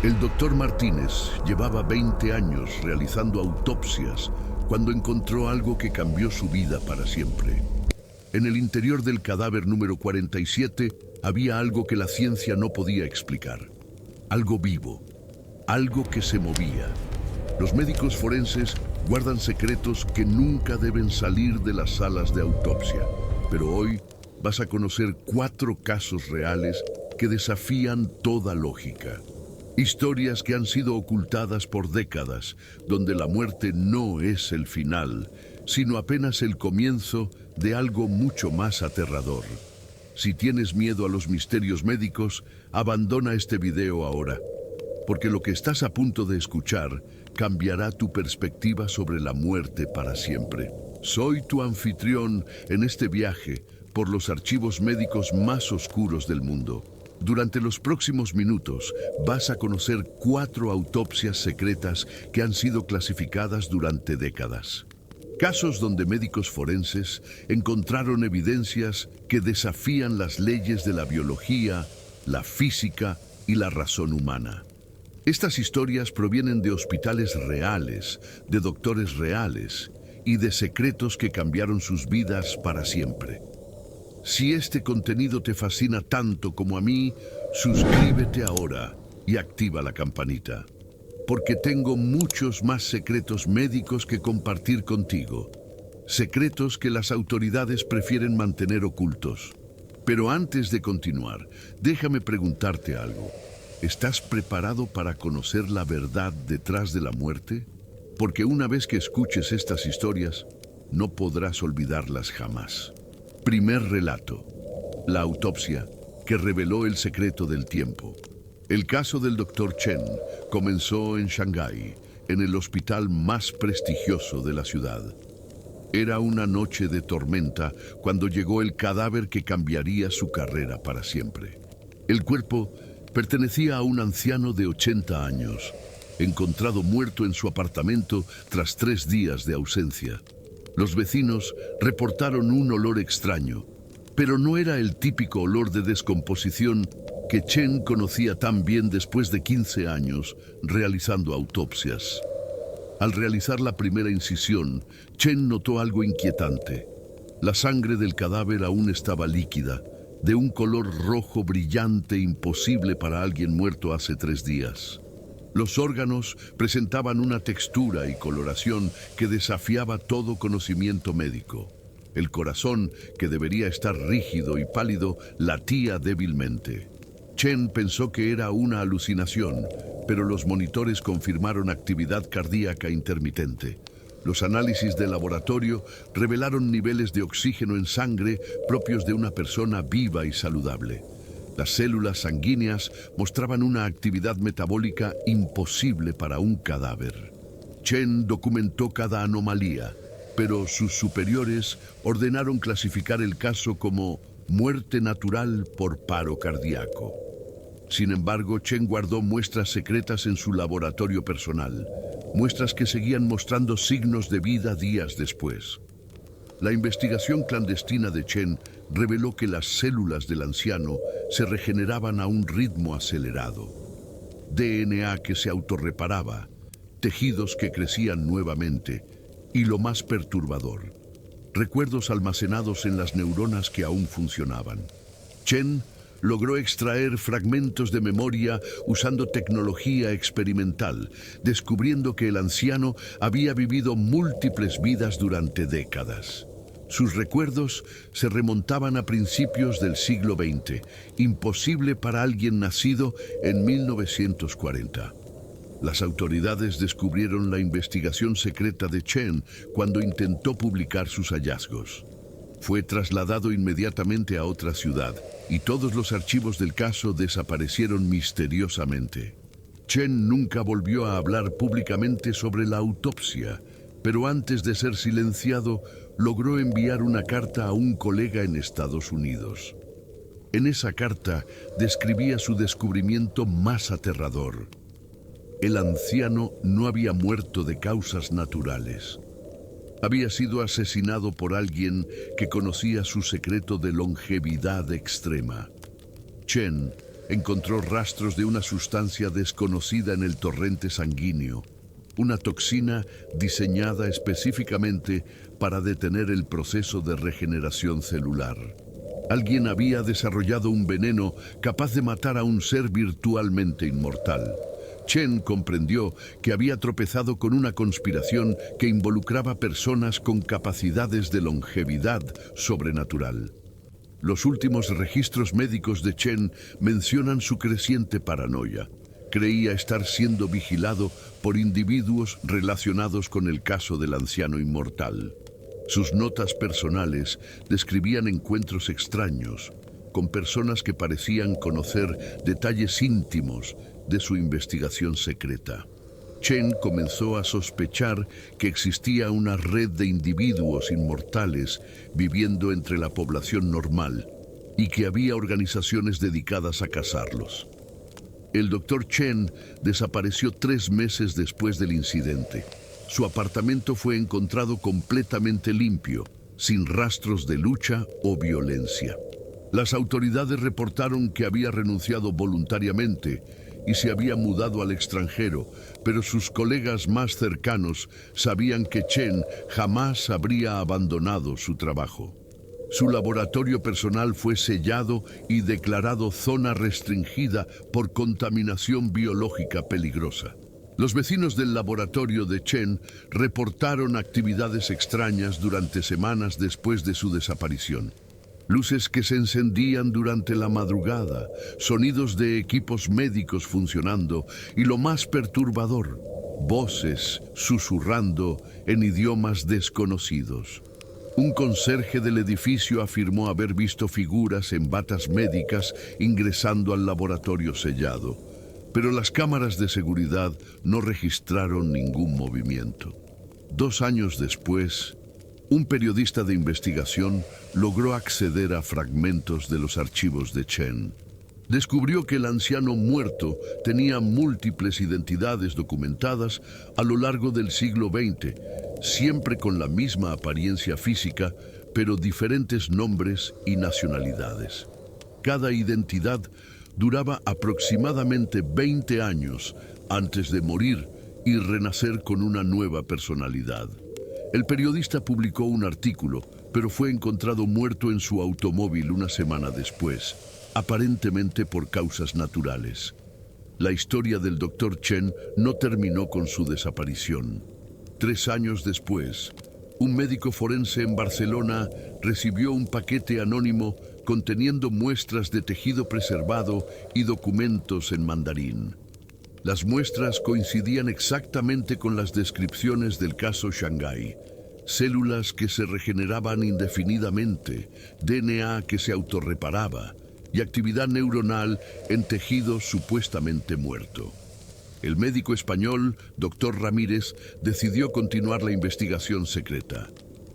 El doctor Martínez llevaba 20 años realizando autopsias cuando encontró algo que cambió su vida para siempre. En el interior del cadáver número 47 había algo que la ciencia no podía explicar. Algo vivo, algo que se movía. Los médicos forenses guardan secretos que nunca deben salir de las salas de autopsia. Pero hoy vas a conocer 4 casos reales que desafían toda lógica. Historias que han sido ocultadas por décadas, donde la muerte no es el final, sino apenas el comienzo de algo mucho más aterrador. Si tienes miedo a los misterios médicos, abandona este video ahora, porque lo que estás a punto de escuchar cambiará tu perspectiva sobre la muerte para siempre. Soy tu anfitrión en este viaje por los archivos médicos más oscuros del mundo. Durante los próximos minutos vas a conocer 4 autopsias secretas que han sido clasificadas durante décadas. Casos donde médicos forenses encontraron evidencias que desafían las leyes de la biología, la física y la razón humana. Estas historias provienen de hospitales reales, de doctores reales y de secretos que cambiaron sus vidas para siempre. Si este contenido te fascina tanto como a mí, suscríbete ahora y activa la campanita, porque tengo muchos más secretos médicos que compartir contigo. Secretos que las autoridades prefieren mantener ocultos. Pero antes de continuar, déjame preguntarte algo. ¿Estás preparado para conocer la verdad detrás de la muerte? Porque una vez que escuches estas historias, no podrás olvidarlas jamás. Primer relato. La autopsia que reveló el secreto del tiempo. El caso del Dr. Chen comenzó en Shanghái, en el hospital más prestigioso de la ciudad. Era una noche de tormenta cuando llegó el cadáver que cambiaría su carrera para siempre. El cuerpo pertenecía a un anciano de 80 años, encontrado muerto en su apartamento tras 3 días de ausencia. Los vecinos reportaron un olor extraño, pero no era el típico olor de descomposición que Chen conocía tan bien después de 15 años realizando autopsias. Al realizar la primera incisión, Chen notó algo inquietante. La sangre del cadáver aún estaba líquida, de un color rojo brillante imposible para alguien muerto hace 3 días. Los órganos presentaban una textura y coloración que desafiaba todo conocimiento médico. El corazón, que debería estar rígido y pálido, latía débilmente. Chen pensó que era una alucinación, pero los monitores confirmaron actividad cardíaca intermitente. Los análisis de laboratorio revelaron niveles de oxígeno en sangre propios de una persona viva y saludable. Las células sanguíneas mostraban una actividad metabólica imposible para un cadáver. Chen documentó cada anomalía, pero sus superiores ordenaron clasificar el caso como muerte natural por paro cardíaco. Sin embargo, Chen guardó muestras secretas en su laboratorio personal, muestras que seguían mostrando signos de vida días después. La investigación clandestina de Chen reveló que las células del anciano se regeneraban a un ritmo acelerado. DNA que se autorreparaba, tejidos que crecían nuevamente y, lo más perturbador, recuerdos almacenados en las neuronas que aún funcionaban. Chen logró extraer fragmentos de memoria usando tecnología experimental, descubriendo que el anciano había vivido múltiples vidas durante décadas. Sus recuerdos se remontaban a principios del siglo XX, imposible para alguien nacido en 1940. Las autoridades descubrieron la investigación secreta de Chen cuando intentó publicar sus hallazgos. Fue trasladado inmediatamente a otra ciudad y todos los archivos del caso desaparecieron misteriosamente. Chen nunca volvió a hablar públicamente sobre la autopsia, pero antes de ser silenciado, logró enviar una carta a un colega en Estados Unidos. En esa carta describía su descubrimiento más aterrador. El anciano no había muerto de causas naturales. Había sido asesinado por alguien que conocía su secreto de longevidad extrema. Chen encontró rastros de una sustancia desconocida en el torrente sanguíneo, una toxina diseñada específicamente para detener el proceso de regeneración celular. Alguien había desarrollado un veneno capaz de matar a un ser virtualmente inmortal. Chen comprendió que había tropezado con una conspiración que involucraba personas con capacidades de longevidad sobrenatural. Los últimos registros médicos de Chen mencionan su creciente paranoia. Creía estar siendo vigilado por individuos relacionados con el caso del anciano inmortal. Sus notas personales describían encuentros extraños con personas que parecían conocer detalles íntimos de su investigación secreta. Chen comenzó a sospechar que existía una red de individuos inmortales viviendo entre la población normal y que había organizaciones dedicadas a cazarlos. El Dr. Chen desapareció 3 meses después del incidente. Su apartamento fue encontrado completamente limpio, sin rastros de lucha o violencia. Las autoridades reportaron que había renunciado voluntariamente y se había mudado al extranjero, pero sus colegas más cercanos sabían que Chen jamás habría abandonado su trabajo. Su laboratorio personal fue sellado y declarado zona restringida por contaminación biológica peligrosa. Los vecinos del laboratorio de Chen reportaron actividades extrañas durante semanas después de su desaparición. Luces que se encendían durante la madrugada, sonidos de equipos médicos funcionando y, lo más perturbador, voces susurrando en idiomas desconocidos. Un conserje del edificio afirmó haber visto figuras en batas médicas ingresando al laboratorio sellado, pero las cámaras de seguridad no registraron ningún movimiento. 2 años después, un periodista de investigación logró acceder a fragmentos de los archivos de Chen. Descubrió que el anciano muerto tenía múltiples identidades documentadas a lo largo del siglo XX, siempre con la misma apariencia física, pero diferentes nombres y nacionalidades. Cada identidad duraba aproximadamente 20 años antes de morir y renacer con una nueva personalidad. El periodista publicó un artículo, pero fue encontrado muerto en su automóvil una semana después, aparentemente por causas naturales. La historia del Dr. Chen no terminó con su desaparición. 3 años después, un médico forense en Barcelona recibió un paquete anónimo conteniendo muestras de tejido preservado y documentos en mandarín. Las muestras coincidían exactamente con las descripciones del caso Shanghái. Células que se regeneraban indefinidamente, DNA que se autorreparaba y actividad neuronal en tejido supuestamente muerto. El médico español, Dr. Ramírez, decidió continuar la investigación secreta.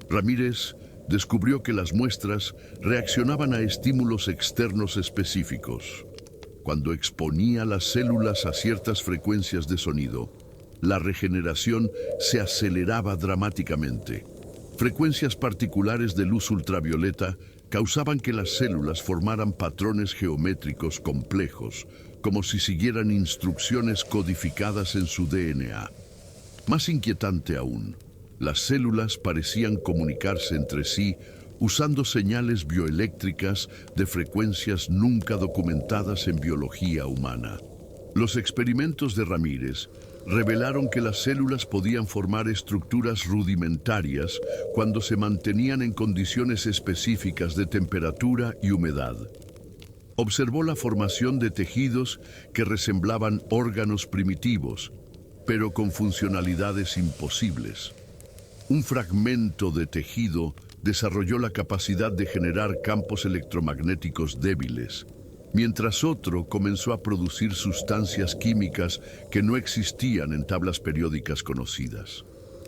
Ramírez descubrió que las muestras reaccionaban a estímulos externos específicos. Cuando exponía las células a ciertas frecuencias de sonido, la regeneración se aceleraba dramáticamente. Frecuencias particulares de luz ultravioleta causaban que las células formaran patrones geométricos complejos, como si siguieran instrucciones codificadas en su DNA. Más inquietante aún, las células parecían comunicarse entre sí usando señales bioeléctricas de frecuencias nunca documentadas en biología humana. Los experimentos de Ramírez revelaron que las células podían formar estructuras rudimentarias cuando se mantenían en condiciones específicas de temperatura y humedad. Observó la formación de tejidos que resemblaban órganos primitivos, pero con funcionalidades imposibles. Un fragmento de tejido desarrolló la capacidad de generar campos electromagnéticos débiles, mientras otro comenzó a producir sustancias químicas que no existían en tablas periódicas conocidas.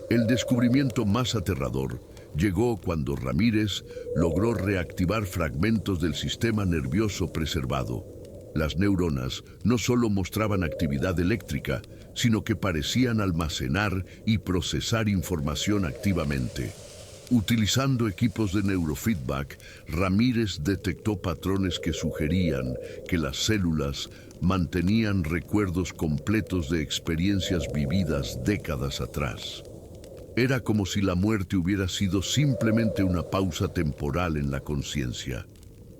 El descubrimiento más aterrador llegó cuando Ramírez logró reactivar fragmentos del sistema nervioso preservado. Las neuronas no solo mostraban actividad eléctrica, sino que parecían almacenar y procesar información activamente. Utilizando equipos de neurofeedback, Ramírez detectó patrones que sugerían que las células mantenían recuerdos completos de experiencias vividas décadas atrás. Era como si la muerte hubiera sido simplemente una pausa temporal en la conciencia.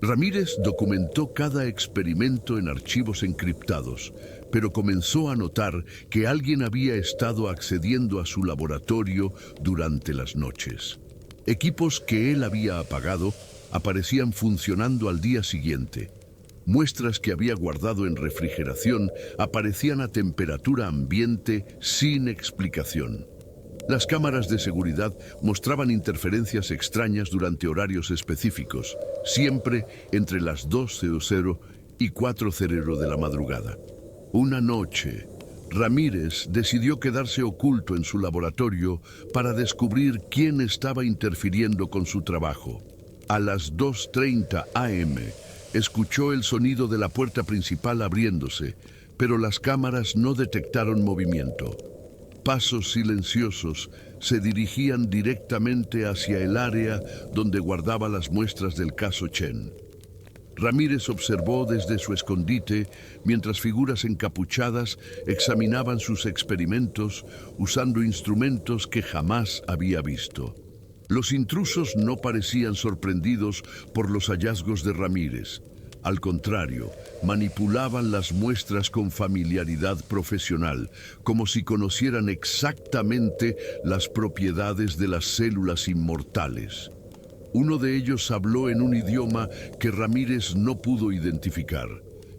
Ramírez documentó cada experimento en archivos encriptados, pero comenzó a notar que alguien había estado accediendo a su laboratorio durante las noches. Equipos que él había apagado aparecían funcionando al día siguiente. Muestras que había guardado en refrigeración aparecían a temperatura ambiente sin explicación. Las cámaras de seguridad mostraban interferencias extrañas durante horarios específicos, siempre entre las 2:00 y 4:00 de la madrugada. Una noche, Ramírez decidió quedarse oculto en su laboratorio para descubrir quién estaba interfiriendo con su trabajo. A las 2:30 am, escuchó el sonido de la puerta principal abriéndose, pero las cámaras no detectaron movimiento. Pasos silenciosos se dirigían directamente hacia el área donde guardaba las muestras del caso Chen. Ramírez observó desde su escondite mientras figuras encapuchadas examinaban sus experimentos usando instrumentos que jamás había visto. Los intrusos no parecían sorprendidos por los hallazgos de Ramírez. Al contrario, manipulaban las muestras con familiaridad profesional, como si conocieran exactamente las propiedades de las células inmortales. Uno de ellos habló en un idioma que Ramírez no pudo identificar,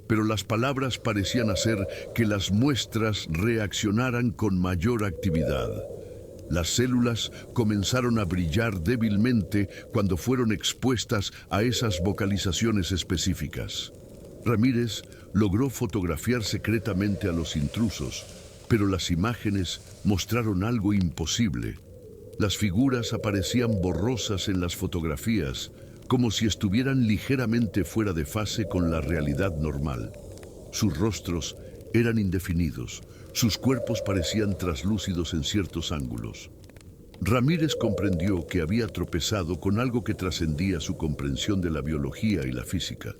pero las palabras parecían hacer que las muestras reaccionaran con mayor actividad. Las células comenzaron a brillar débilmente cuando fueron expuestas a esas vocalizaciones específicas. Ramírez logró fotografiar secretamente a los intrusos, pero las imágenes mostraron algo imposible. Las figuras aparecían borrosas en las fotografías, como si estuvieran ligeramente fuera de fase con la realidad normal. Sus rostros eran indefinidos, sus cuerpos parecían traslúcidos en ciertos ángulos. Ramírez comprendió que había tropezado con algo que trascendía su comprensión de la biología y la física.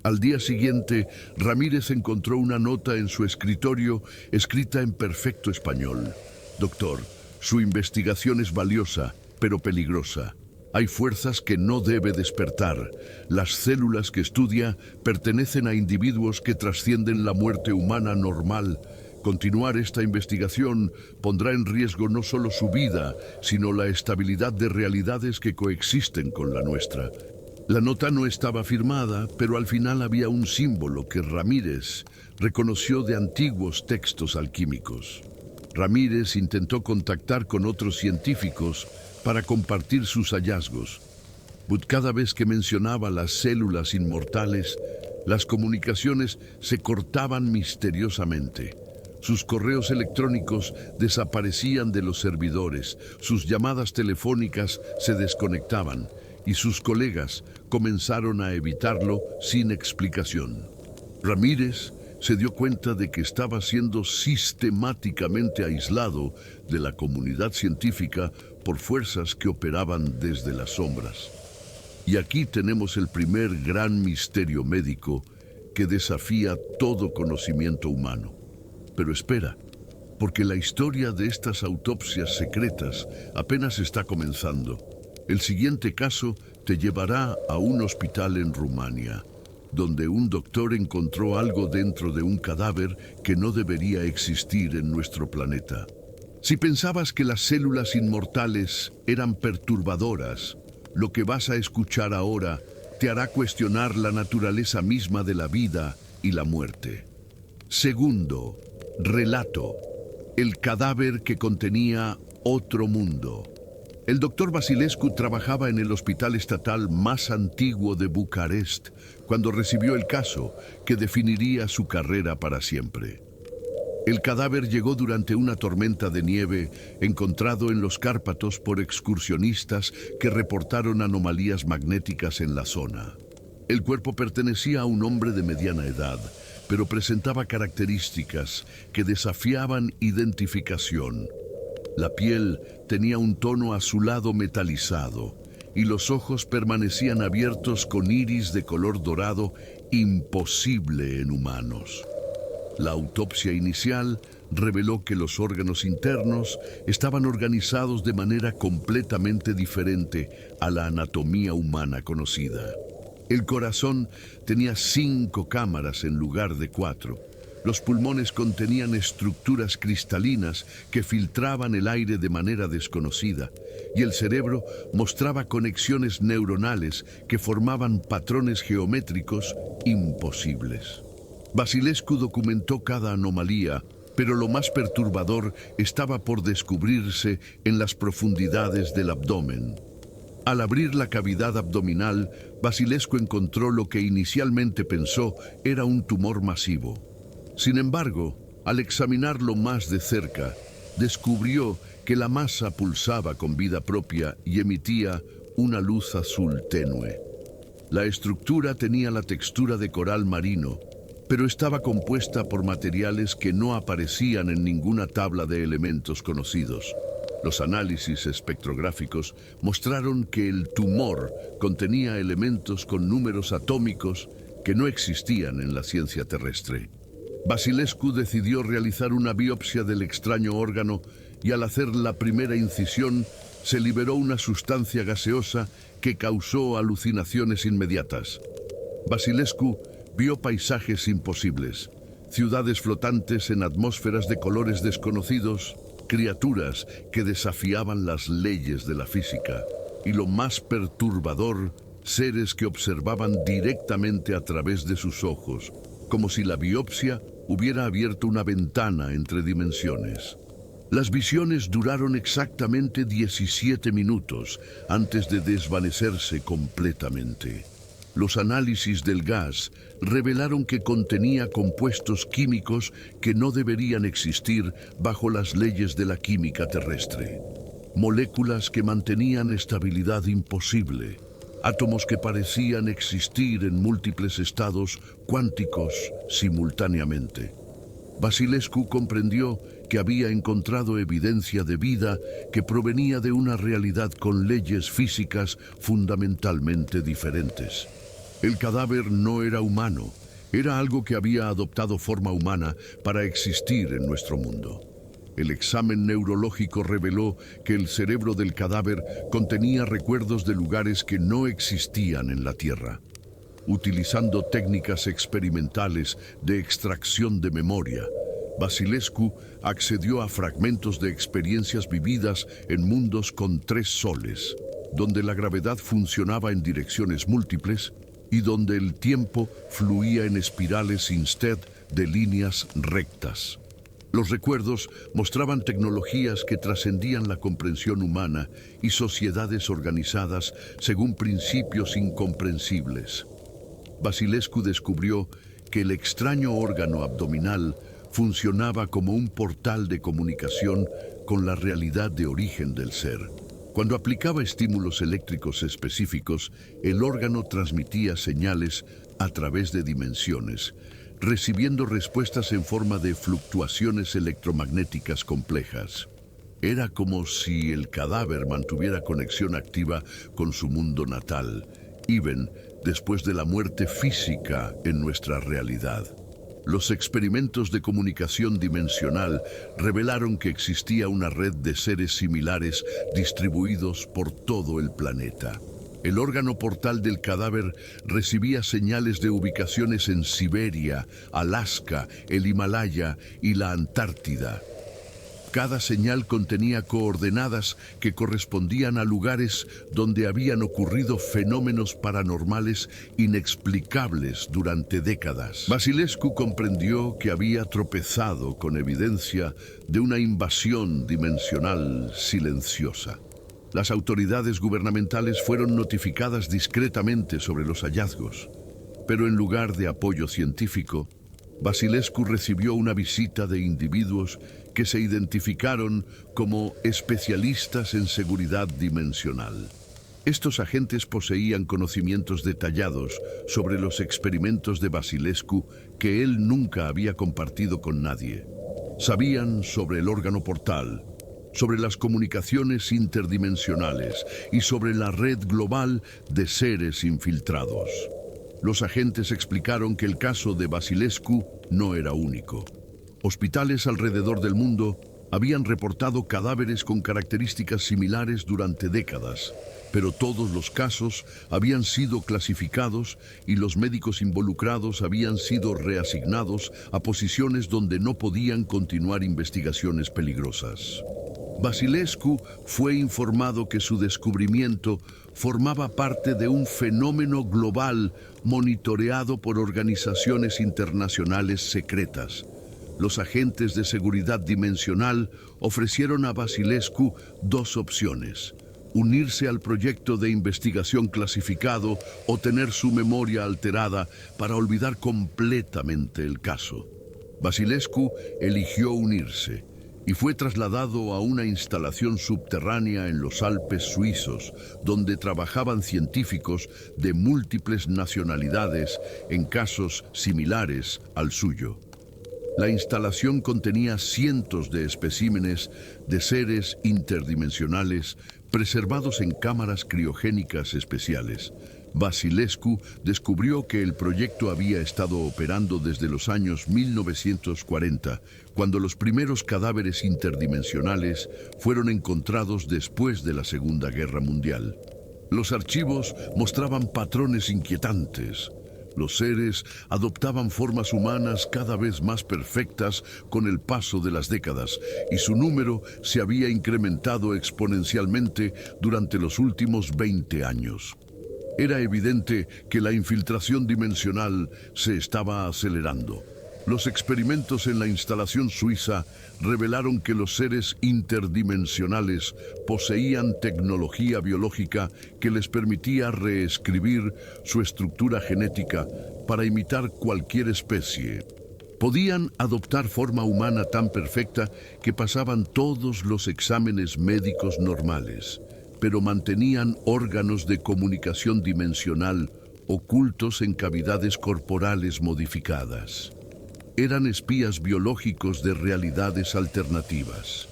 Al día siguiente, Ramírez encontró una nota en su escritorio escrita en perfecto español. Doctor, su investigación es valiosa, pero peligrosa. Hay fuerzas que no debe despertar. Las células que estudia pertenecen a individuos que trascienden la muerte humana normal. Continuar esta investigación pondrá en riesgo no solo su vida, sino la estabilidad de realidades que coexisten con la nuestra. La nota no estaba firmada, pero al final había un símbolo que Ramírez reconoció de antiguos textos alquímicos. Ramírez intentó contactar con otros científicos para compartir sus hallazgos, pero cada vez que mencionaba las células inmortales, las comunicaciones se cortaban misteriosamente. Sus correos electrónicos desaparecían de los servidores, sus llamadas telefónicas se desconectaban y sus colegas comenzaron a evitarlo sin explicación. Ramírez se dio cuenta de que estaba siendo sistemáticamente aislado de la comunidad científica por fuerzas que operaban desde las sombras. Y aquí tenemos el primer gran misterio médico que desafía todo conocimiento humano. Pero espera, porque la historia de estas autopsias secretas apenas está comenzando. El siguiente caso te llevará a un hospital en Rumania, donde un doctor encontró algo dentro de un cadáver que no debería existir en nuestro planeta. Si pensabas que las células inmortales eran perturbadoras, lo que vas a escuchar ahora te hará cuestionar la naturaleza misma de la vida y la muerte. Segundo, relato. El cadáver que contenía otro mundo. El doctor Vasilescu trabajaba en el hospital estatal más antiguo de Bucarest cuando recibió el caso que definiría su carrera para siempre. El cadáver llegó durante una tormenta de nieve encontrado en los Cárpatos por excursionistas que reportaron anomalías magnéticas en la zona. El cuerpo pertenecía a un hombre de mediana edad, pero presentaba características que desafiaban identificación. La piel tenía un tono azulado metalizado y los ojos permanecían abiertos con iris de color dorado imposible en humanos. La autopsia inicial reveló que los órganos internos estaban organizados de manera completamente diferente a la anatomía humana conocida. El corazón tenía 5 cámaras en lugar de 4. Los pulmones contenían estructuras cristalinas que filtraban el aire de manera desconocida, y el cerebro mostraba conexiones neuronales que formaban patrones geométricos imposibles. Vasilescu documentó cada anomalía, pero lo más perturbador estaba por descubrirse en las profundidades del abdomen. Al abrir la cavidad abdominal, Vasilescu encontró lo que inicialmente pensó era un tumor masivo. Sin embargo, al examinarlo más de cerca, descubrió que la masa pulsaba con vida propia y emitía una luz azul tenue. La estructura tenía la textura de coral marino, pero estaba compuesta por materiales que no aparecían en ninguna tabla de elementos conocidos. Los análisis espectrográficos mostraron que el tumor contenía elementos con números atómicos que no existían en la ciencia terrestre. Vasilescu decidió realizar una biopsia del extraño órgano y al hacer la primera incisión se liberó una sustancia gaseosa que causó alucinaciones inmediatas. Vasilescu vio paisajes imposibles, ciudades flotantes en atmósferas de colores desconocidos, criaturas que desafiaban las leyes de la física y, lo más perturbador, seres que observaban directamente a través de sus ojos, como si la biopsia hubiera abierto una ventana entre dimensiones. Las visiones duraron exactamente 17 minutos antes de desvanecerse completamente. Los análisis del gas revelaron que contenía compuestos químicos que no deberían existir bajo las leyes de la química terrestre. Moléculas que mantenían estabilidad imposible. Átomos que parecían existir en múltiples estados cuánticos simultáneamente. Vasilescu comprendió que había encontrado evidencia de vida que provenía de una realidad con leyes físicas fundamentalmente diferentes. El cadáver no era humano, era algo que había adoptado forma humana para existir en nuestro mundo. El examen neurológico reveló que el cerebro del cadáver contenía recuerdos de lugares que no existían en la Tierra. Utilizando técnicas experimentales de extracción de memoria, Vasilescu accedió a fragmentos de experiencias vividas en mundos con 3 soles, donde la gravedad funcionaba en direcciones múltiples y donde el tiempo fluía en espirales instead de líneas rectas. Los recuerdos mostraban tecnologías que trascendían la comprensión humana y sociedades organizadas según principios incomprensibles. Vasilescu descubrió que el extraño órgano abdominal funcionaba como un portal de comunicación con la realidad de origen del ser. Cuando aplicaba estímulos eléctricos específicos, el órgano transmitía señales a través de dimensiones, recibiendo respuestas en forma de fluctuaciones electromagnéticas complejas. Era como si el cadáver mantuviera conexión activa con su mundo natal, even después de la muerte física en nuestra realidad. Los experimentos de comunicación dimensional revelaron que existía una red de seres similares distribuidos por todo el planeta. El órgano portal del cadáver recibía señales de ubicaciones en Siberia, Alaska, el Himalaya y la Antártida. Cada señal contenía coordenadas que correspondían a lugares donde habían ocurrido fenómenos paranormales inexplicables durante décadas. Vasilescu comprendió que había tropezado con evidencia de una invasión dimensional silenciosa. Las autoridades gubernamentales fueron notificadas discretamente sobre los hallazgos, pero en lugar de apoyo científico, Vasilescu recibió una visita de individuos que se identificaron como especialistas en seguridad dimensional. Estos agentes poseían conocimientos detallados sobre los experimentos de Vasilescu que él nunca había compartido con nadie. Sabían sobre el órgano portal, sobre las comunicaciones interdimensionales y sobre la red global de seres infiltrados. Los agentes explicaron que el caso de Vasilescu no era único. Hospitales alrededor del mundo habían reportado cadáveres con características similares durante décadas, pero todos los casos habían sido clasificados y los médicos involucrados habían sido reasignados a posiciones donde no podían continuar investigaciones peligrosas. Vasilescu fue informado que su descubrimiento formaba parte de un fenómeno global monitoreado por organizaciones internacionales secretas. Los agentes de seguridad dimensional ofrecieron a Vasilescu dos opciones: unirse al proyecto de investigación clasificado o tener su memoria alterada para olvidar completamente el caso. Vasilescu eligió unirse y fue trasladado a una instalación subterránea en los Alpes suizos, donde trabajaban científicos de múltiples nacionalidades en casos similares al suyo. La instalación contenía cientos de especímenes de seres interdimensionales preservados en cámaras criogénicas especiales. Vasilescu descubrió que el proyecto había estado operando desde los años 1940, cuando los primeros cadáveres interdimensionales fueron encontrados después de la Segunda Guerra Mundial. Los archivos mostraban patrones inquietantes. Los seres adoptaban formas humanas cada vez más perfectas con el paso de las décadas, y su número se había incrementado exponencialmente durante los últimos 20 años. Era evidente que la infiltración dimensional se estaba acelerando. Los experimentos en la instalación suiza revelaron que los seres interdimensionales poseían tecnología biológica que les permitía reescribir su estructura genética para imitar cualquier especie. Podían adoptar forma humana tan perfecta que pasaban todos los exámenes médicos normales, pero mantenían órganos de comunicación dimensional ocultos en cavidades corporales modificadas. Eran espías biológicos de realidades alternativas.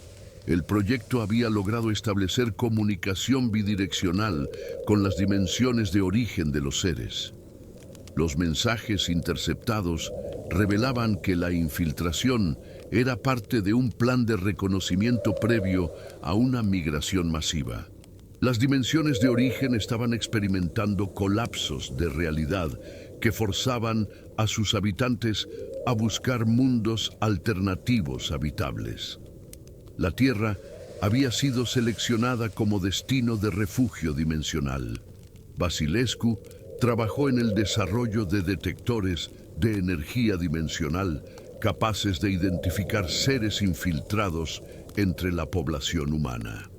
El proyecto había logrado establecer comunicación bidireccional con las dimensiones de origen de los seres. Los mensajes interceptados revelaban que la infiltración era parte de un plan de reconocimiento previo a una migración masiva. Las dimensiones de origen estaban experimentando colapsos de realidad que forzaban a sus habitantes a buscar mundos alternativos habitables. La Tierra había sido seleccionada como destino de refugio dimensional. Vasilescu trabajó en el desarrollo de detectores de energía dimensional capaces de identificar seres infiltrados entre la población humana.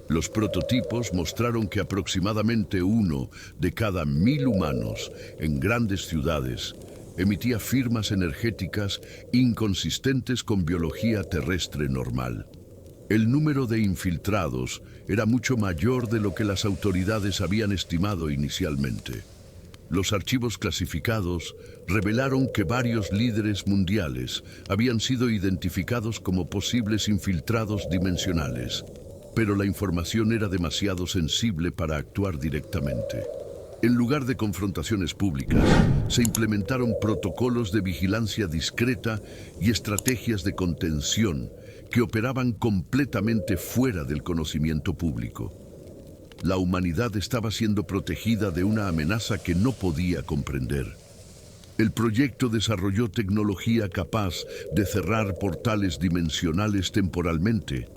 Los prototipos mostraron que aproximadamente 1 de cada 1000 humanos en grandes ciudades emitía firmas energéticas inconsistentes con biología terrestre normal. El número de infiltrados era mucho mayor de lo que las autoridades habían estimado inicialmente. Los archivos clasificados revelaron que varios líderes mundiales habían sido identificados como posibles infiltrados dimensionales, pero la información era demasiado sensible para actuar directamente. En lugar de confrontaciones públicas, se implementaron protocolos de vigilancia discreta y estrategias de contención que operaban completamente fuera del conocimiento público. La humanidad estaba siendo protegida de una amenaza que no podía comprender. El proyecto desarrolló tecnología capaz de cerrar portales dimensionales temporalmente,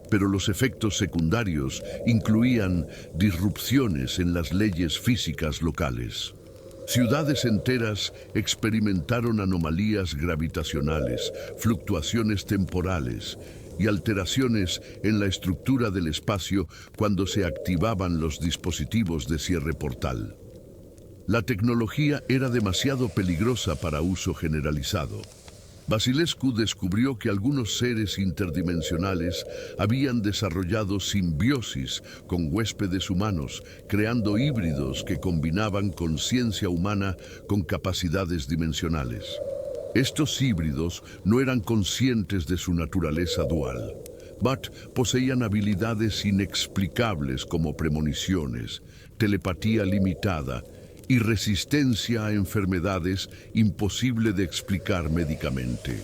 pero los efectos secundarios incluían disrupciones en las leyes físicas locales. Ciudades enteras experimentaron anomalías gravitacionales, fluctuaciones temporales y alteraciones en la estructura del espacio cuando se activaban los dispositivos de cierre portal. La tecnología era demasiado peligrosa para uso generalizado. Vasilescu descubrió que algunos seres interdimensionales habían desarrollado simbiosis con huéspedes humanos, creando híbridos que combinaban conciencia humana con capacidades dimensionales. Estos híbridos no eran conscientes de su naturaleza dual. But poseían habilidades inexplicables como premoniciones, telepatía limitada y resistencia a enfermedades imposible de explicar médicamente.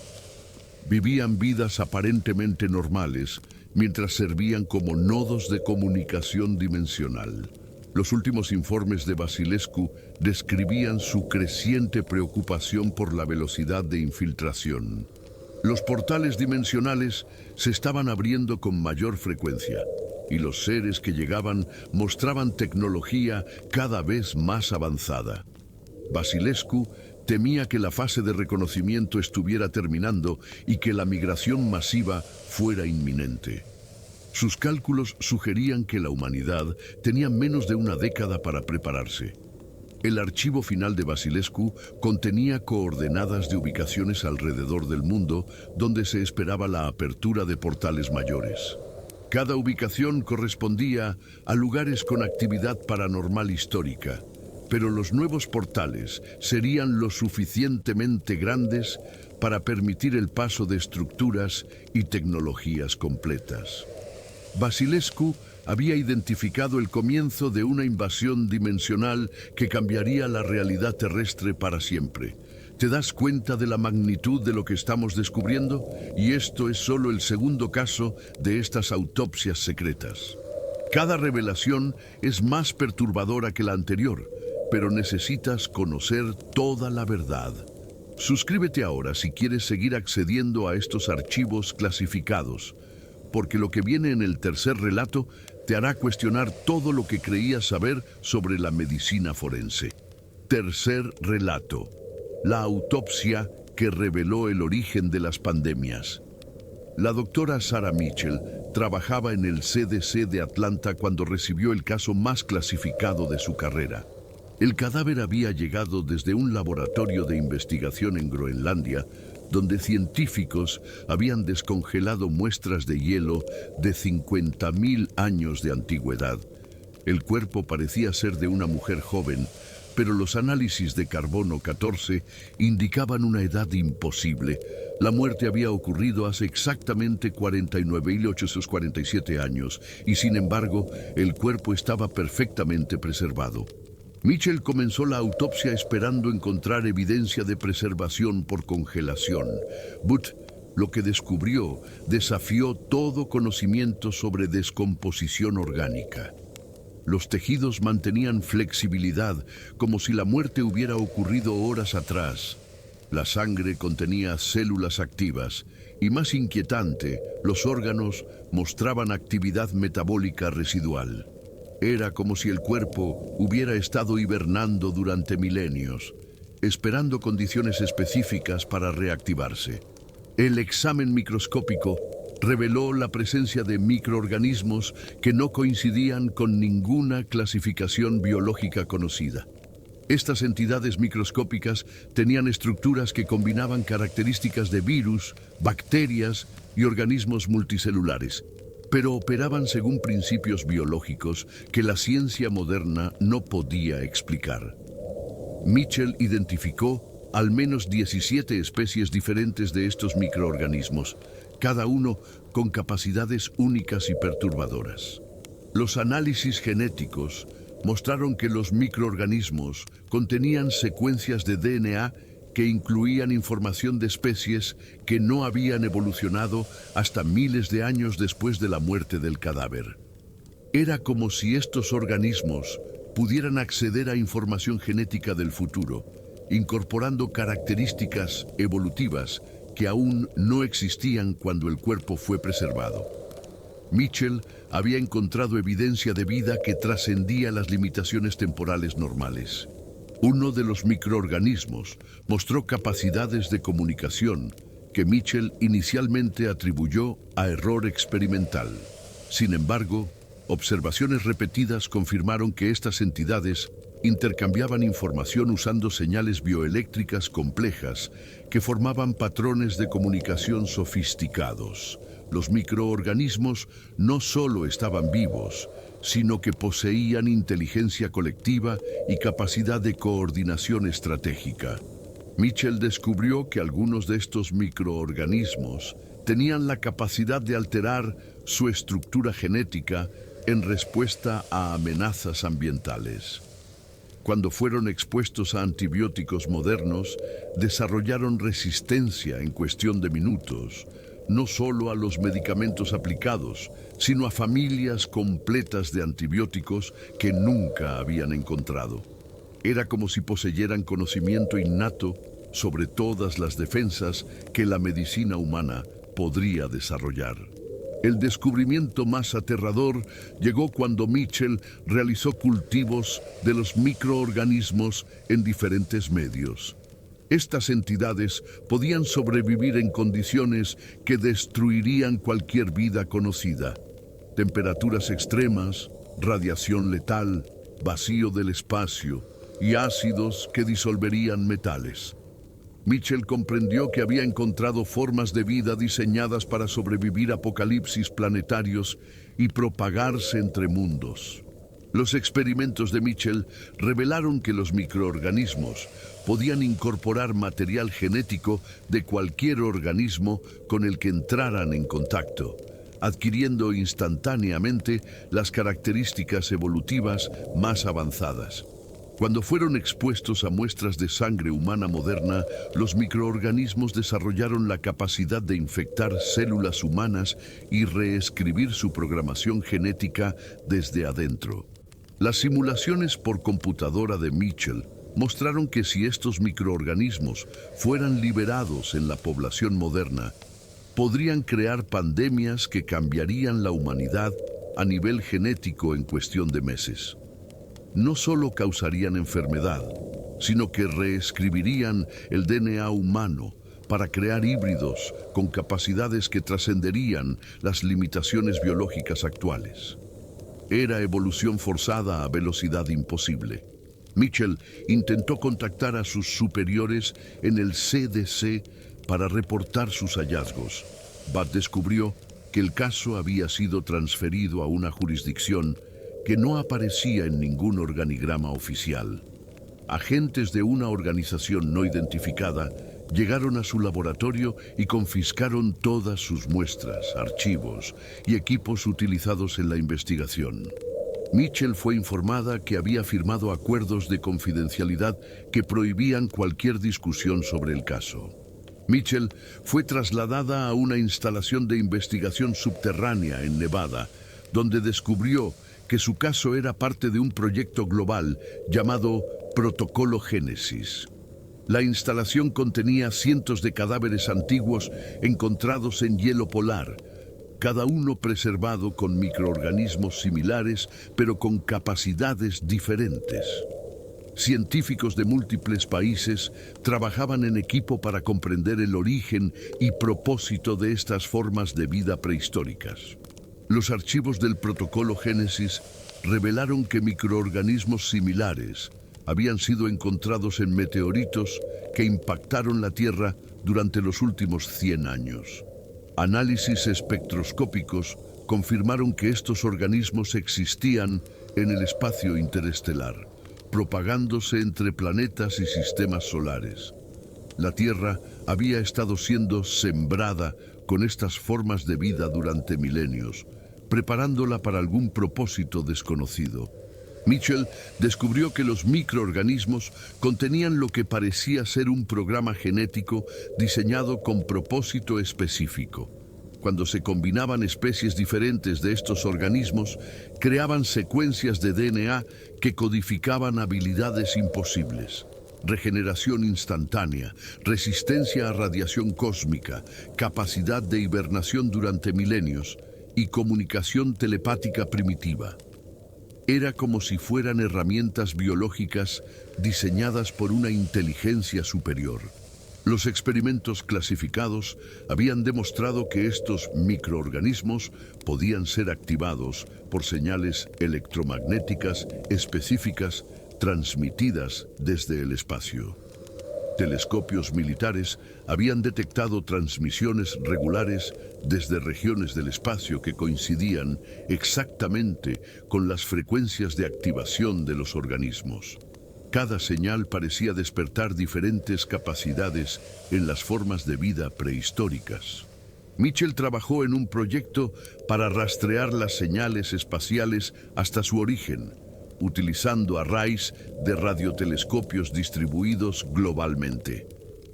Vivían vidas aparentemente normales mientras servían como nodos de comunicación dimensional. Los últimos informes de Vasilescu describían su creciente preocupación por la velocidad de infiltración. Los portales dimensionales se estaban abriendo con mayor frecuencia y los seres que llegaban mostraban tecnología cada vez más avanzada. Vasilescu temía que la fase de reconocimiento estuviera terminando y que la migración masiva fuera inminente. Sus cálculos sugerían que la humanidad tenía menos de una década para prepararse. El archivo final de Vasilescu contenía coordenadas de ubicaciones alrededor del mundo donde se esperaba la apertura de portales mayores. Cada ubicación correspondía a lugares con actividad paranormal histórica, pero los nuevos portales serían lo suficientemente grandes para permitir el paso de estructuras y tecnologías completas. Vasilescu había identificado el comienzo de una invasión dimensional que cambiaría la realidad terrestre para siempre. ¿Te das cuenta de la magnitud de lo que estamos descubriendo? Y esto es solo el segundo caso de estas autopsias secretas. Cada revelación es más perturbadora que la anterior, pero necesitas conocer toda la verdad. Suscríbete ahora si quieres seguir accediendo a estos archivos clasificados, porque lo que viene en el tercer relato te hará cuestionar todo lo que creías saber sobre la medicina forense. Tercer relato: la autopsia que reveló el origen de las pandemias. La doctora Sarah Mitchell trabajaba en el CDC de Atlanta cuando recibió el caso más clasificado de su carrera. El cadáver había llegado desde un laboratorio de investigación en Groenlandia, donde científicos habían descongelado muestras de hielo de 50.000 años de antigüedad. El cuerpo parecía ser de una mujer joven, pero los análisis de carbono 14 indicaban una edad imposible. La muerte había ocurrido hace exactamente 49.847 años y, sin embargo, el cuerpo estaba perfectamente preservado. Mitchell comenzó la autopsia esperando encontrar evidencia de preservación por congelación. But lo que descubrió desafió todo conocimiento sobre descomposición orgánica. Los tejidos mantenían flexibilidad, como si la muerte hubiera ocurrido horas atrás. La sangre contenía células activas y, más inquietante, los órganos mostraban actividad metabólica residual. Era como si el cuerpo hubiera estado hibernando durante milenios, esperando condiciones específicas para reactivarse. El examen microscópico reveló la presencia de microorganismos que no coincidían con ninguna clasificación biológica conocida. Estas entidades microscópicas tenían estructuras que combinaban características de virus, bacterias y organismos multicelulares, pero operaban según principios biológicos que la ciencia moderna no podía explicar. Mitchell identificó al menos 17 especies diferentes de estos microorganismos, cada uno con capacidades únicas y perturbadoras. Los análisis genéticos mostraron que los microorganismos contenían secuencias de DNA que incluían información de especies que no habían evolucionado hasta miles de años después de la muerte del cadáver. Era como si estos organismos pudieran acceder a información genética del futuro, incorporando características evolutivas que aún no existían cuando el cuerpo fue preservado. Mitchell había encontrado evidencia de vida que trascendía las limitaciones temporales normales. Uno de los microorganismos mostró capacidades de comunicación que Mitchell inicialmente atribuyó a error experimental. Sin embargo, observaciones repetidas confirmaron que estas entidades intercambiaban información usando señales bioeléctricas complejas que formaban patrones de comunicación sofisticados. Los microorganismos no solo estaban vivos, sino que poseían inteligencia colectiva y capacidad de coordinación estratégica. Mitchell descubrió que algunos de estos microorganismos tenían la capacidad de alterar su estructura genética en respuesta a amenazas ambientales. Cuando fueron expuestos a antibióticos modernos, desarrollaron resistencia en cuestión de minutos, no solo a los medicamentos aplicados, sino a familias completas de antibióticos que nunca habían encontrado. Era como si poseyeran conocimiento innato sobre todas las defensas que la medicina humana podría desarrollar. El descubrimiento más aterrador llegó cuando Mitchell realizó cultivos de los microorganismos en diferentes medios. Estas entidades podían sobrevivir en condiciones que destruirían cualquier vida conocida. Temperaturas extremas, radiación letal, vacío del espacio y ácidos que disolverían metales. Mitchell comprendió que había encontrado formas de vida diseñadas para sobrevivir a apocalipsis planetarios y propagarse entre mundos. Los experimentos de Mitchell revelaron que los microorganismos podían incorporar material genético de cualquier organismo con el que entraran en contacto, adquiriendo instantáneamente las características evolutivas más avanzadas. Cuando fueron expuestos a muestras de sangre humana moderna, los microorganismos desarrollaron la capacidad de infectar células humanas y reescribir su programación genética desde adentro. Las simulaciones por computadora de Mitchell mostraron que si estos microorganismos fueran liberados en la población moderna, podrían crear pandemias que cambiarían la humanidad a nivel genético en cuestión de meses. No solo causarían enfermedad, sino que reescribirían el DNA humano para crear híbridos con capacidades que trascenderían las limitaciones biológicas actuales. Era evolución forzada a velocidad imposible. Mitchell intentó contactar a sus superiores en el CDC para reportar sus hallazgos. But descubrió que el caso había sido transferido a una jurisdicción que no aparecía en ningún organigrama oficial. Agentes de una organización no identificada llegaron a su laboratorio y confiscaron todas sus muestras, archivos y equipos utilizados en la investigación. Mitchell fue informada que había firmado acuerdos de confidencialidad que prohibían cualquier discusión sobre el caso. Mitchell fue trasladada a una instalación de investigación subterránea en Nevada, donde descubrió que su caso era parte de un proyecto global llamado Protocolo Génesis. La instalación contenía cientos de cadáveres antiguos encontrados en hielo polar, cada uno preservado con microorganismos similares, pero con capacidades diferentes. Científicos de múltiples países trabajaban en equipo para comprender el origen y propósito de estas formas de vida prehistóricas. Los archivos del Protocolo Génesis revelaron que microorganismos similares habían sido encontrados en meteoritos que impactaron la Tierra durante los últimos 100 años. Análisis espectroscópicos confirmaron que estos organismos existían en el espacio interestelar, propagándose entre planetas y sistemas solares. La Tierra había estado siendo sembrada con estas formas de vida durante milenios, preparándola para algún propósito desconocido. Mitchell descubrió que los microorganismos contenían lo que parecía ser un programa genético diseñado con propósito específico. Cuando se combinaban especies diferentes de estos organismos, creaban secuencias de DNA que codificaban habilidades imposibles. Regeneración instantánea, resistencia a radiación cósmica, capacidad de hibernación durante milenios y comunicación telepática primitiva. Era como si fueran herramientas biológicas diseñadas por una inteligencia superior. Los experimentos clasificados habían demostrado que estos microorganismos podían ser activados por señales electromagnéticas específicas transmitidas desde el espacio. Telescopios militares habían detectado transmisiones regulares desde regiones del espacio que coincidían exactamente con las frecuencias de activación de los organismos. Cada señal parecía despertar diferentes capacidades en las formas de vida prehistóricas. Mitchell trabajó en un proyecto para rastrear las señales espaciales hasta su origen, utilizando arrays de radiotelescopios distribuidos globalmente.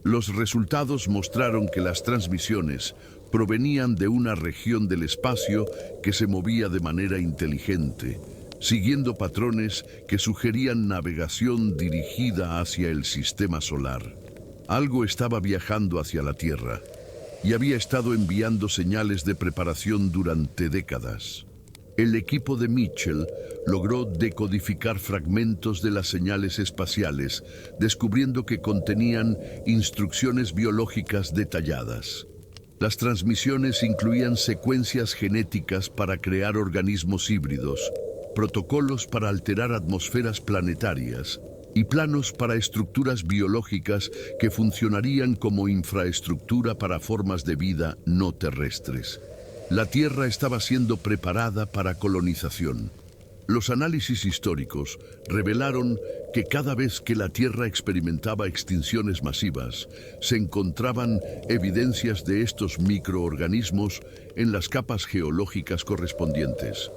Los resultados mostraron que las transmisiones provenían de una región del espacio que se movía de manera inteligente, siguiendo patrones que sugerían navegación dirigida hacia el sistema solar. Algo estaba viajando hacia la Tierra y había estado enviando señales de preparación durante décadas. El equipo de Mitchell logró decodificar fragmentos de las señales espaciales, descubriendo que contenían instrucciones biológicas detalladas. Las transmisiones incluían secuencias genéticas para crear organismos híbridos, protocolos para alterar atmosferas planetarias y planos para estructuras biológicas que funcionarían como infraestructura para formas de vida no terrestres. La Tierra estaba siendo preparada para colonización. Los análisis históricos revelaron que cada vez que la Tierra experimentaba extinciones masivas, se encontraban evidencias de estos microorganismos en las capas geológicas correspondientes.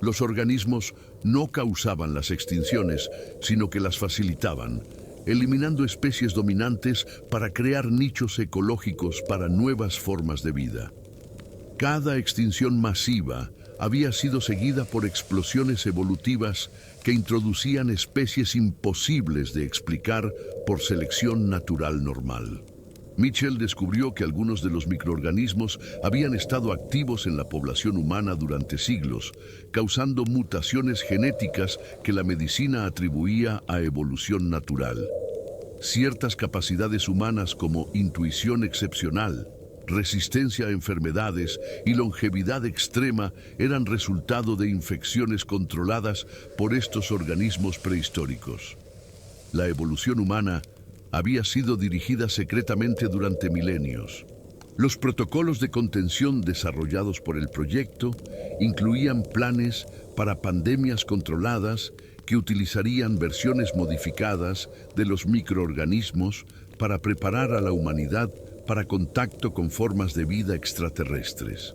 Los organismos no causaban las extinciones, sino que las facilitaban, eliminando especies dominantes para crear nichos ecológicos para nuevas formas de vida. Cada extinción masiva había sido seguida por explosiones evolutivas que introducían especies imposibles de explicar por selección natural normal. Mitchell descubrió que algunos de los microorganismos habían estado activos en la población humana durante siglos, causando mutaciones genéticas que la medicina atribuía a evolución natural. Ciertas capacidades humanas como intuición excepcional, resistencia a enfermedades y longevidad extrema eran resultado de infecciones controladas por estos organismos prehistóricos. La evolución humana había sido dirigida secretamente durante milenios. Los protocolos de contención desarrollados por el proyecto incluían planes para pandemias controladas que utilizarían versiones modificadas de los microorganismos para preparar a la humanidad para contacto con formas de vida extraterrestres.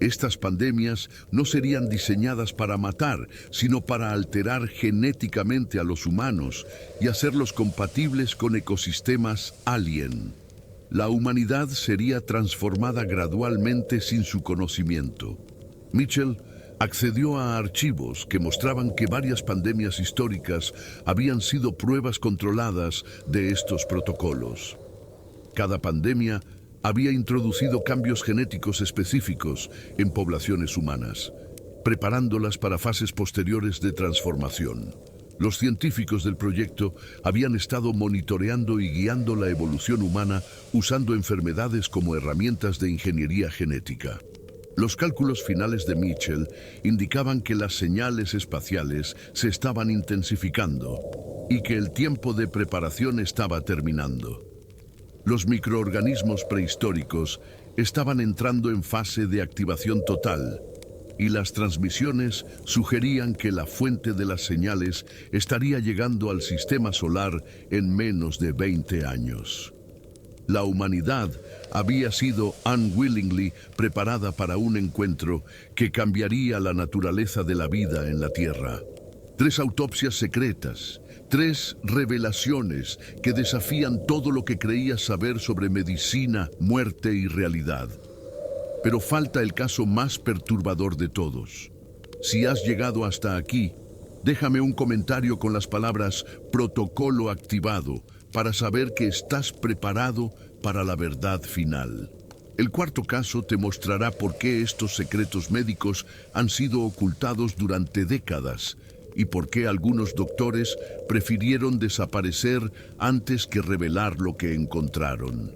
Estas pandemias no serían diseñadas para matar, sino para alterar genéticamente a los humanos y hacerlos compatibles con ecosistemas alien. La humanidad sería transformada gradualmente sin su conocimiento. Mitchell accedió a archivos que mostraban que varias pandemias históricas habían sido pruebas controladas de estos protocolos. Cada pandemia había introducido cambios genéticos específicos en poblaciones humanas, preparándolas para fases posteriores de transformación. Los científicos del proyecto habían estado monitoreando y guiando la evolución humana usando enfermedades como herramientas de ingeniería genética. Los cálculos finales de Mitchell indicaban que las señales espaciales se estaban intensificando y que el tiempo de preparación estaba terminando. Los microorganismos prehistóricos estaban entrando en fase de activación total y las transmisiones sugerían que la fuente de las señales estaría llegando al sistema solar en menos de 20 años. La humanidad había sido unwillingly preparada para un encuentro que cambiaría la naturaleza de la vida en la Tierra. 3 autopsias secretas, 3 revelaciones que desafían todo lo que creías saber sobre medicina, muerte y realidad. Pero falta el caso más perturbador de todos. Si has llegado hasta aquí, déjame un comentario con las palabras "protocolo activado" para saber que estás preparado para la verdad final. El cuarto caso te mostrará por qué estos secretos médicos han sido ocultados durante décadas y por qué algunos doctores prefirieron desaparecer antes que revelar lo que encontraron.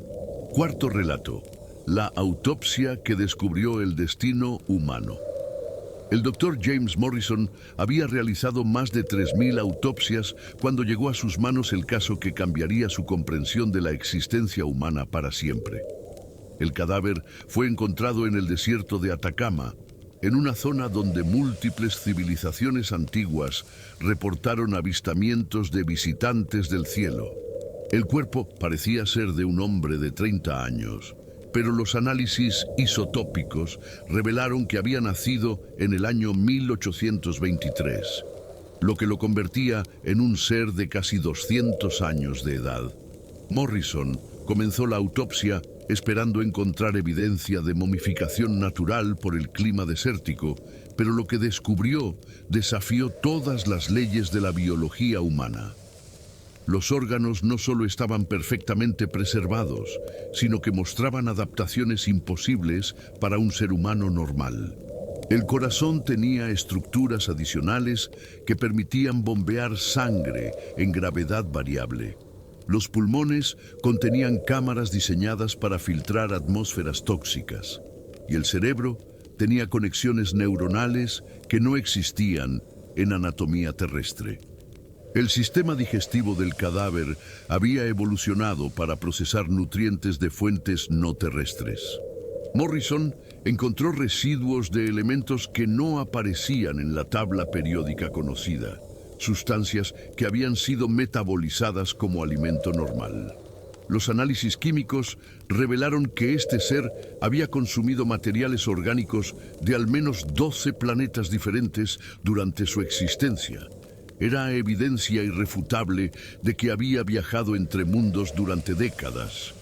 Cuarto relato: la autopsia que descubrió el destino humano. El doctor James Morrison había realizado más de 3.000 autopsias cuando llegó a sus manos el caso que cambiaría su comprensión de la existencia humana para siempre. El cadáver fue encontrado en el desierto de Atacama, en una zona donde múltiples civilizaciones antiguas reportaron avistamientos de visitantes del cielo. El cuerpo parecía ser de un hombre de 30 años, pero los análisis isotópicos revelaron que había nacido en el año 1823, lo que lo convertía en un ser de casi 200 años de edad. Morrison comenzó la autopsia esperando encontrar evidencia de momificación natural por el clima desértico, pero lo que descubrió desafió todas las leyes de la biología humana. Los órganos no solo estaban perfectamente preservados, sino que mostraban adaptaciones imposibles para un ser humano normal. El corazón tenía estructuras adicionales que permitían bombear sangre en gravedad variable. Los pulmones contenían cámaras diseñadas para filtrar atmósferas tóxicas, y el cerebro tenía conexiones neuronales que no existían en anatomía terrestre. El sistema digestivo del cadáver había evolucionado para procesar nutrientes de fuentes no terrestres. Morrison encontró residuos de elementos que no aparecían en la tabla periódica conocida, sustancias que habían sido metabolizadas como alimento normal. Los análisis químicos revelaron que este ser había consumido materiales orgánicos de al menos 12 planetas diferentes durante su existencia. Era evidencia irrefutable de que había viajado entre mundos durante décadas.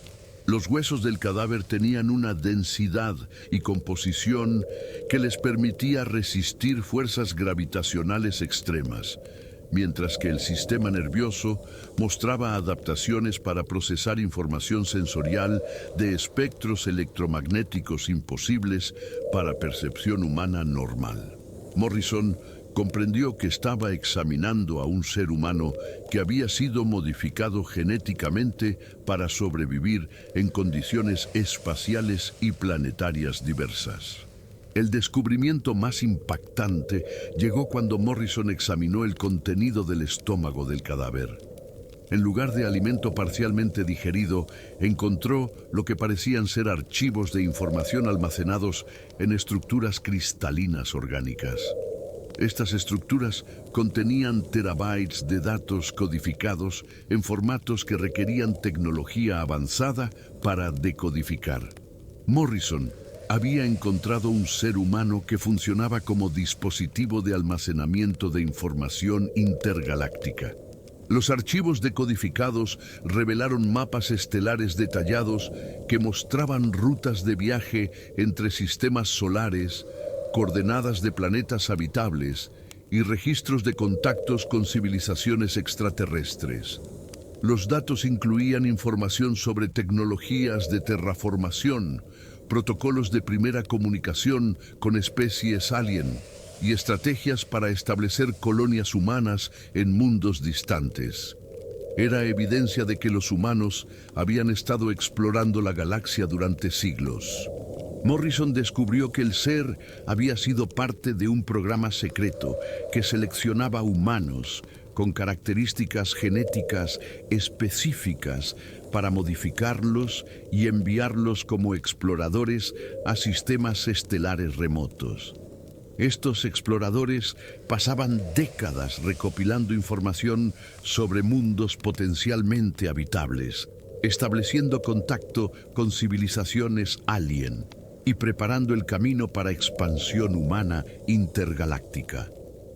Los huesos del cadáver tenían una densidad y composición que les permitía resistir fuerzas gravitacionales extremas, mientras que el sistema nervioso mostraba adaptaciones para procesar información sensorial de espectros electromagnéticos imposibles para percepción humana normal. Morrison comprendió que estaba examinando a un ser humano que había sido modificado genéticamente para sobrevivir en condiciones espaciales y planetarias diversas. El descubrimiento más impactante llegó cuando Morrison examinó el contenido del estómago del cadáver. En lugar de alimento parcialmente digerido, encontró lo que parecían ser archivos de información almacenados en estructuras cristalinas orgánicas. Estas estructuras contenían terabytes de datos codificados en formatos que requerían tecnología avanzada para decodificar. Morrison había encontrado un ser humano que funcionaba como dispositivo de almacenamiento de información intergaláctica. Los archivos decodificados revelaron mapas estelares detallados que mostraban rutas de viaje entre sistemas solares, coordenadas de planetas habitables y registros de contactos con civilizaciones extraterrestres. Los datos incluían información sobre tecnologías de terraformación, protocolos de primera comunicación con especies alien y estrategias para establecer colonias humanas en mundos distantes. Era evidencia de que los humanos habían estado explorando la galaxia durante siglos. Morrison descubrió que el ser había sido parte de un programa secreto que seleccionaba humanos con características genéticas específicas para modificarlos y enviarlos como exploradores a sistemas estelares remotos. Estos exploradores pasaban décadas recopilando información sobre mundos potencialmente habitables, estableciendo contacto con civilizaciones alien y preparando el camino para expansión humana intergaláctica.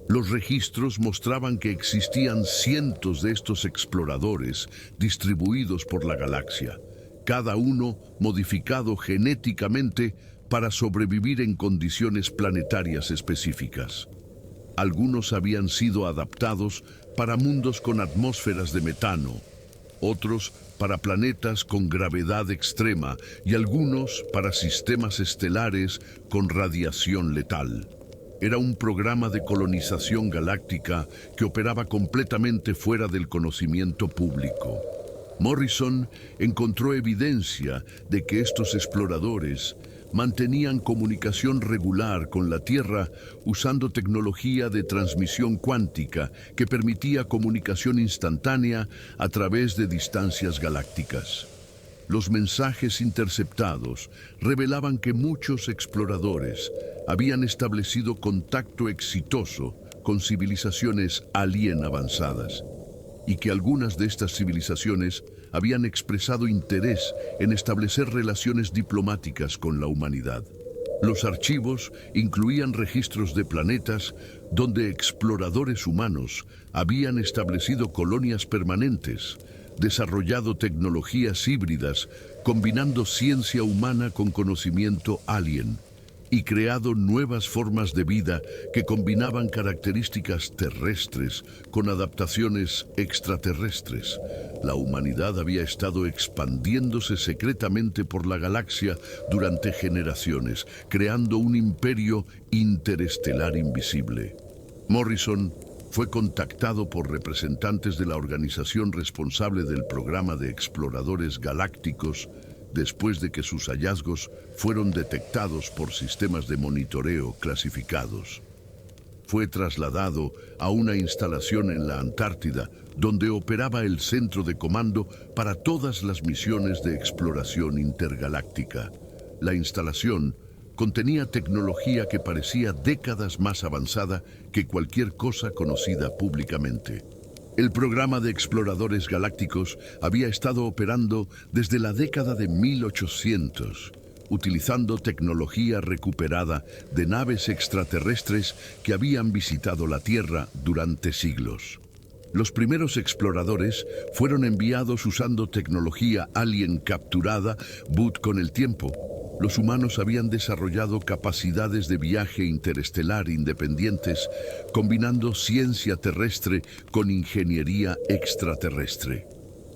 Los registros mostraban que existían cientos de estos exploradores distribuidos por la galaxia, cada uno modificado genéticamente para sobrevivir en condiciones planetarias específicas. Algunos habían sido adaptados para mundos con atmósferas de metano, otros para planetas con gravedad extrema y algunos para sistemas estelares con radiación letal. Era un programa de colonización galáctica que operaba completamente fuera del conocimiento público. Morrison encontró evidencia de que estos exploradores mantenían comunicación regular con la Tierra usando tecnología de transmisión cuántica que permitía comunicación instantánea a través de distancias galácticas. Los mensajes interceptados revelaban que muchos exploradores habían establecido contacto exitoso con civilizaciones alien avanzadas y que algunas de estas civilizaciones habían expresado interés en establecer relaciones diplomáticas con la humanidad. Los archivos incluían registros de planetas donde exploradores humanos habían establecido colonias permanentes, desarrollado tecnologías híbridas, combinando ciencia humana con conocimiento alien, y creado nuevas formas de vida que combinaban características terrestres con adaptaciones extraterrestres. La humanidad había estado expandiéndose secretamente por la galaxia durante generaciones, creando un imperio interestelar invisible. Morrison fue contactado por representantes de la organización responsable del programa de exploradores galácticos después de que sus hallazgos fueron detectados por sistemas de monitoreo clasificados. Fue trasladado a una instalación en la Antártida, donde operaba el centro de comando para todas las misiones de exploración intergaláctica. La instalación contenía tecnología que parecía décadas más avanzada que cualquier cosa conocida públicamente. El programa de exploradores galácticos había estado operando desde la década de 1800, utilizando tecnología recuperada de naves extraterrestres que habían visitado la Tierra durante siglos. Los primeros exploradores fueron enviados usando tecnología alien capturada, but con el tiempo, los humanos habían desarrollado capacidades de viaje interestelar independientes, combinando ciencia terrestre con ingeniería extraterrestre.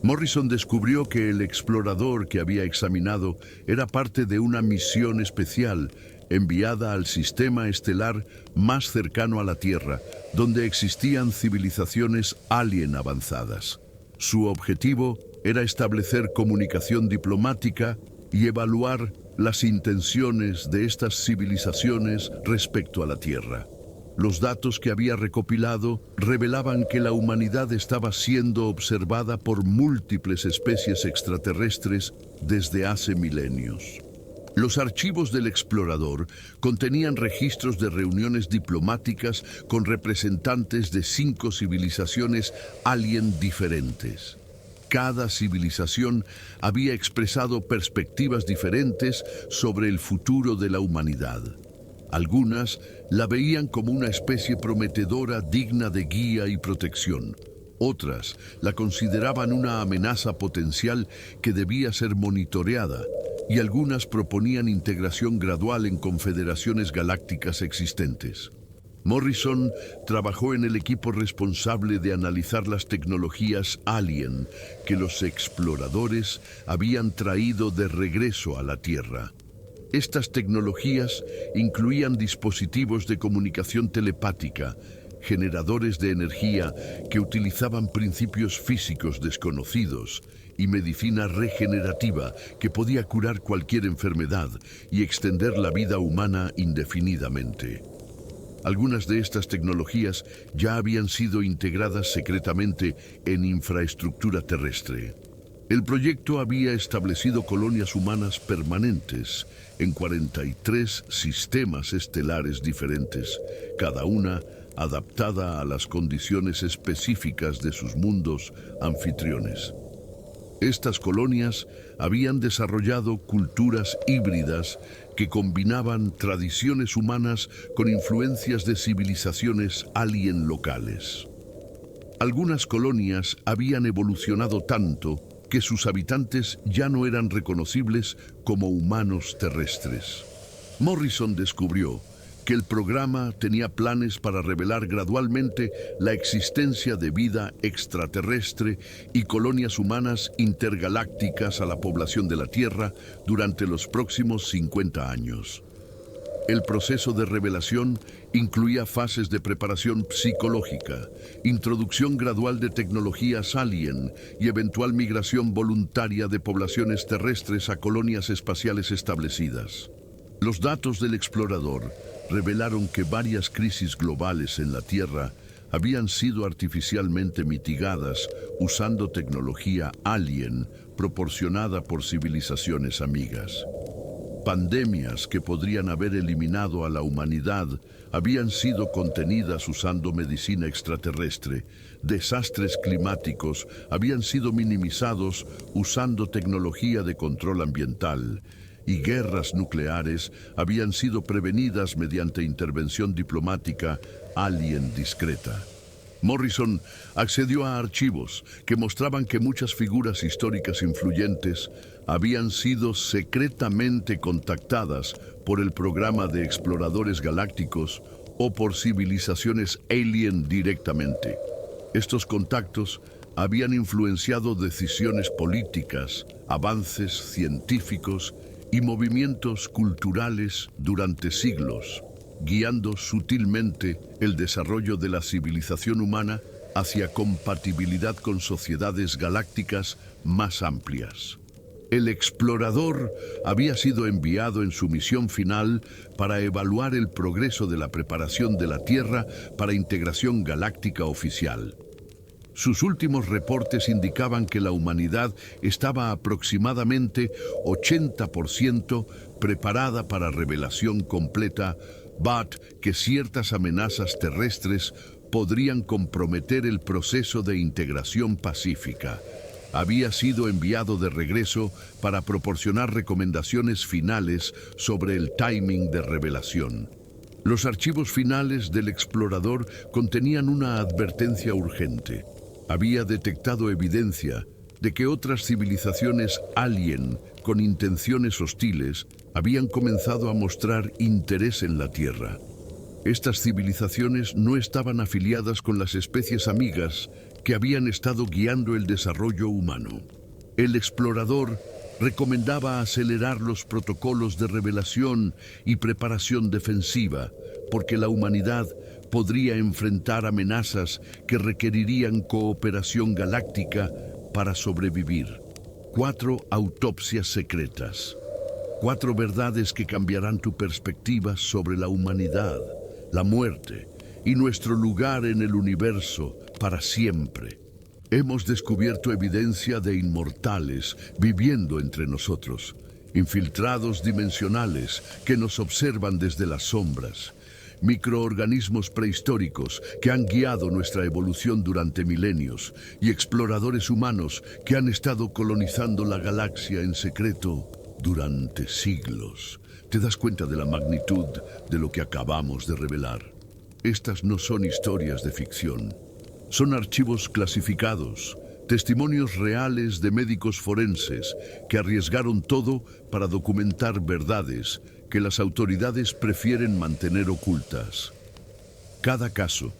Morrison descubrió que el explorador que había examinado era parte de una misión especial enviada al sistema estelar más cercano a la Tierra, donde existían civilizaciones alien avanzadas. Su objetivo era establecer comunicación diplomática y evaluar las intenciones de estas civilizaciones respecto a la Tierra. Los datos que había recopilado revelaban que la humanidad estaba siendo observada por múltiples especies extraterrestres desde hace milenios. Los archivos del explorador contenían registros de reuniones diplomáticas con representantes de 5 civilizaciones alien diferentes. Cada civilización había expresado perspectivas diferentes sobre el futuro de la humanidad. Algunas la veían como una especie prometedora digna de guía y protección. Otras la consideraban una amenaza potencial que debía ser monitoreada, y algunas proponían integración gradual en confederaciones galácticas existentes. Morrison trabajó en el equipo responsable de analizar las tecnologías alien que los exploradores habían traído de regreso a la Tierra. Estas tecnologías incluían dispositivos de comunicación telepática, generadores de energía que utilizaban principios físicos desconocidos y medicina regenerativa que podía curar cualquier enfermedad y extender la vida humana indefinidamente. Algunas de estas tecnologías ya habían sido integradas secretamente en infraestructura terrestre. El proyecto había establecido colonias humanas permanentes en 43 sistemas estelares diferentes, cada una adaptada a las condiciones específicas de sus mundos anfitriones. Estas colonias habían desarrollado culturas híbridas que combinaban tradiciones humanas con influencias de civilizaciones alien locales. Algunas colonias habían evolucionado tanto que sus habitantes ya no eran reconocibles como humanos terrestres. Morrison descubrió que el programa tenía planes para revelar gradualmente la existencia de vida extraterrestre y colonias humanas intergalácticas a la población de la Tierra durante los próximos 50 años. El proceso de revelación incluía fases de preparación psicológica, introducción gradual de tecnologías alien y eventual migración voluntaria de poblaciones terrestres a colonias espaciales establecidas. Los datos del explorador revelaron que varias crisis globales en la Tierra habían sido artificialmente mitigadas usando tecnología alien proporcionada por civilizaciones amigas. Pandemias que podrían haber eliminado a la humanidad habían sido contenidas usando medicina extraterrestre. Desastres climáticos habían sido minimizados usando tecnología de control ambiental. Y guerras nucleares habían sido prevenidas mediante intervención diplomática alien discreta. Morrison accedió a archivos que mostraban que muchas figuras históricas influyentes habían sido secretamente contactadas por el programa de exploradores galácticos o por civilizaciones alien directamente. Estos contactos habían influenciado decisiones políticas, avances científicos y movimientos culturales durante siglos, guiando sutilmente el desarrollo de la civilización humana hacia compatibilidad con sociedades galácticas más amplias. El explorador había sido enviado en su misión final para evaluar el progreso de la preparación de la Tierra para integración galáctica oficial. Sus últimos reportes indicaban que la humanidad estaba aproximadamente 80% preparada para revelación completa, que ciertas amenazas terrestres podrían comprometer el proceso de integración pacífica. Había sido enviado de regreso para proporcionar recomendaciones finales sobre el timing de revelación. Los archivos finales del explorador contenían una advertencia urgente. Había detectado evidencia de que otras civilizaciones alien con intenciones hostiles habían comenzado a mostrar interés en la Tierra. Estas civilizaciones no estaban afiliadas con las especies amigas que habían estado guiando el desarrollo humano. El explorador recomendaba acelerar los protocolos de revelación y preparación defensiva, porque la humanidad podría enfrentar amenazas que requerirían cooperación galáctica para sobrevivir. 4 autopsias secretas. 4 verdades que cambiarán tu perspectiva sobre la humanidad, la muerte y nuestro lugar en el universo para siempre. Hemos descubierto evidencia de inmortales viviendo entre nosotros, infiltrados dimensionales que nos observan desde las sombras, microorganismos prehistóricos que han guiado nuestra evolución durante milenios y exploradores humanos que han estado colonizando la galaxia en secreto durante siglos. ¿Te das cuenta de la magnitud de lo que acabamos de revelar? Estas no son historias de ficción. Son archivos clasificados, testimonios reales de médicos forenses que arriesgaron todo para documentar verdades que las autoridades prefieren mantener ocultas. Cada caso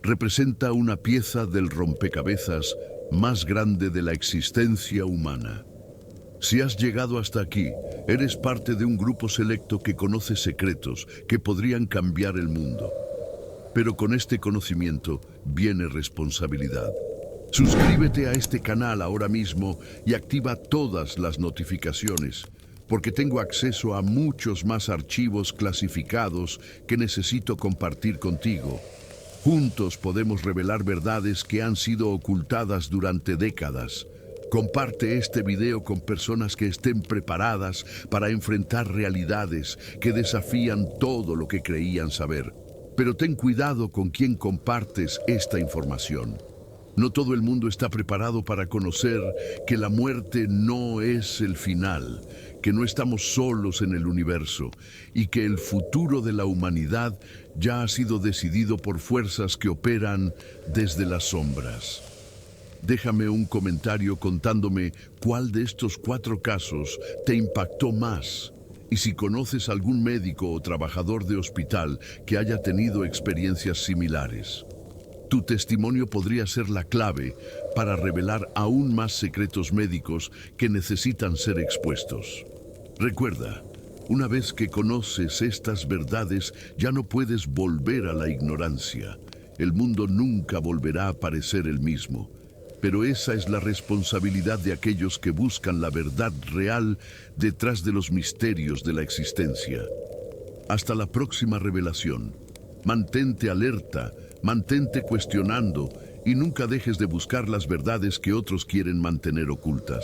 representa una pieza del rompecabezas más grande de la existencia humana. Si has llegado hasta aquí, eres parte de un grupo selecto que conoce secretos que podrían cambiar el mundo. Pero con este conocimiento viene responsabilidad. Suscríbete a este canal ahora mismo y activa todas las notificaciones, porque tengo acceso a muchos más archivos clasificados que necesito compartir contigo. Juntos podemos revelar verdades que han sido ocultadas durante décadas. Comparte este video con personas que estén preparadas para enfrentar realidades que desafían todo lo que creían saber. Pero ten cuidado con quién compartes esta información. No todo el mundo está preparado para conocer que la muerte no es el final, que no estamos solos en el universo y que el futuro de la humanidad ya ha sido decidido por fuerzas que operan desde las sombras. Déjame un comentario contándome cuál de estos 4 casos te impactó más. Y si conoces algún médico o trabajador de hospital que haya tenido experiencias similares. Tu testimonio podría ser la clave para revelar aún más secretos médicos que necesitan ser expuestos. Recuerda, una vez que conoces estas verdades, ya no puedes volver a la ignorancia. El mundo nunca volverá a parecer el mismo. Pero esa es la responsabilidad de aquellos que buscan la verdad real detrás de los misterios de la existencia. Hasta la próxima revelación. Mantente alerta, mantente cuestionando y nunca dejes de buscar las verdades que otros quieren mantener ocultas.